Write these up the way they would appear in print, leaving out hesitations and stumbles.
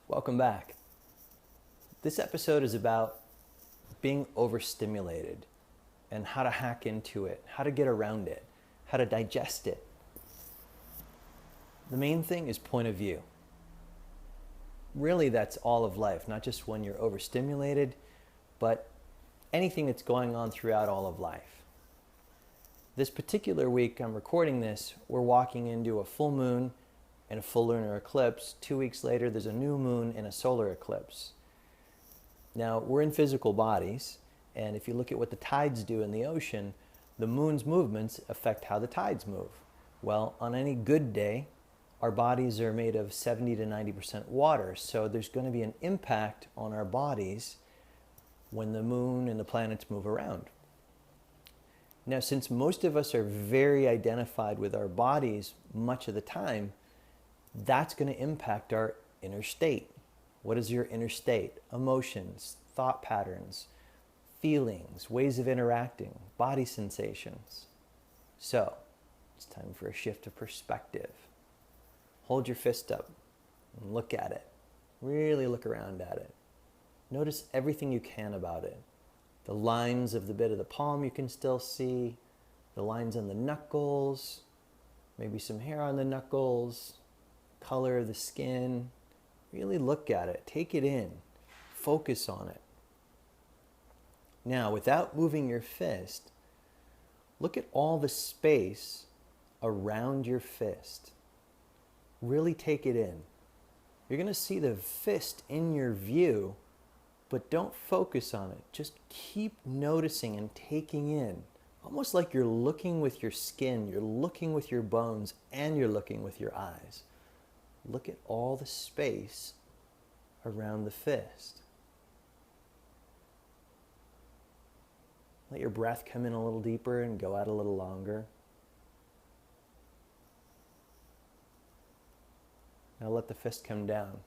Welcome back. This episode is about being overstimulated and how to hack into it, how to get around it, how to digest it. The main thing is point of view. Really, that's all of life, not just when you're overstimulated, but anything that's going on throughout all of life. This particular week I'm recording this, we're walking into a full moon and a full lunar eclipse. 2 weeks later, there's a new moon and a solar eclipse. Now, we're in physical bodies, and if you look at what the tides do in the ocean, the moon's movements affect how the tides move. Well, on any good day, our bodies are made of 70 to 90% water, so there's going to be an impact on our bodies when the moon and the planets move around. Now, since most of us are very identified with our bodies much of the time, that's going to impact our inner state. What is your inner state? Emotions, thought patterns, feelings, ways of interacting, body sensations. So, it's time for a shift of perspective. Hold your fist up and look at it. Really look around at it. Notice everything you can about it. The lines of the bit of the palm you can still see, the lines on the knuckles, maybe some hair on the knuckles, color of the skin. Really look at it, take it in, focus on it. Now, without moving your fist, look at all the space around your fist. Really take it in. You're going to see the fist in your view, but don't focus on it. Just keep noticing and taking in. Almost like you're looking with your skin, you're looking with your bones, and you're looking with your eyes. Look at all the space around the fist. Let your breath come in a little deeper and go out a little longer. Now let the fist come down.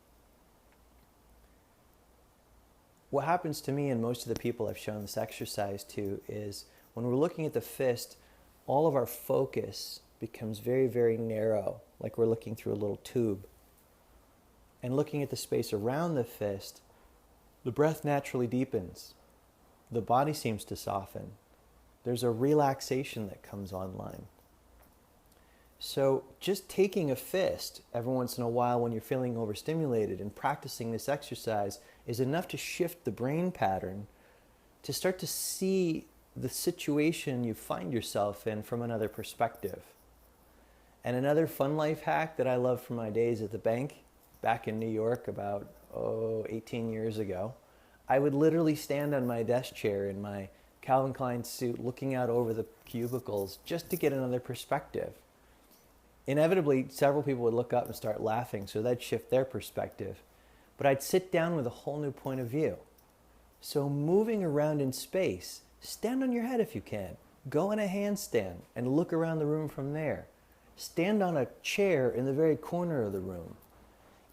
What happens to me and most of the people I've shown this exercise to is when we're looking at the fist, all of our focus becomes very, very narrow, like we're looking through a little tube. And looking at the space around the fist, the breath naturally deepens. The body seems to soften. There's a relaxation that comes online. So just taking a fist every once in a while when you're feeling overstimulated and practicing this exercise is enough to shift the brain pattern to start to see the situation you find yourself in from another perspective. And another fun life hack that I love from my days at the bank back in New York about 18 years ago, I would literally stand on my desk chair in my Calvin Klein suit looking out over the cubicles just to get another perspective. Inevitably, several people would look up and start laughing, so that'd shift their perspective. But I'd sit down with a whole new point of view. So moving around in space, stand on your head if you can. Go in a handstand and look around the room from there. Stand on a chair in the very corner of the room.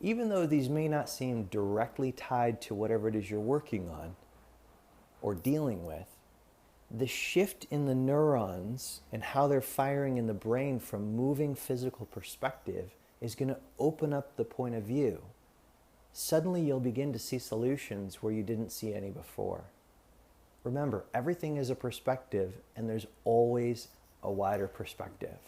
Even though these may not seem directly tied to whatever it is you're working on or dealing with, the shift in the neurons and how they're firing in the brain from moving physical perspective is going to open up the point of view. Suddenly you'll begin to see solutions where you didn't see any before. Remember, everything is a perspective, and there's always a wider perspective.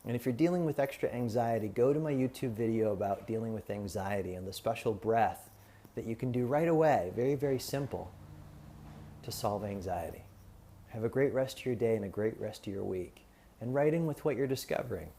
And if you're dealing with extra anxiety, go to my YouTube video about dealing with anxiety and the special breath that you can do right away, very, very simple, to solve anxiety. Have a great rest of your day and a great rest of your week. And write in with what you're discovering.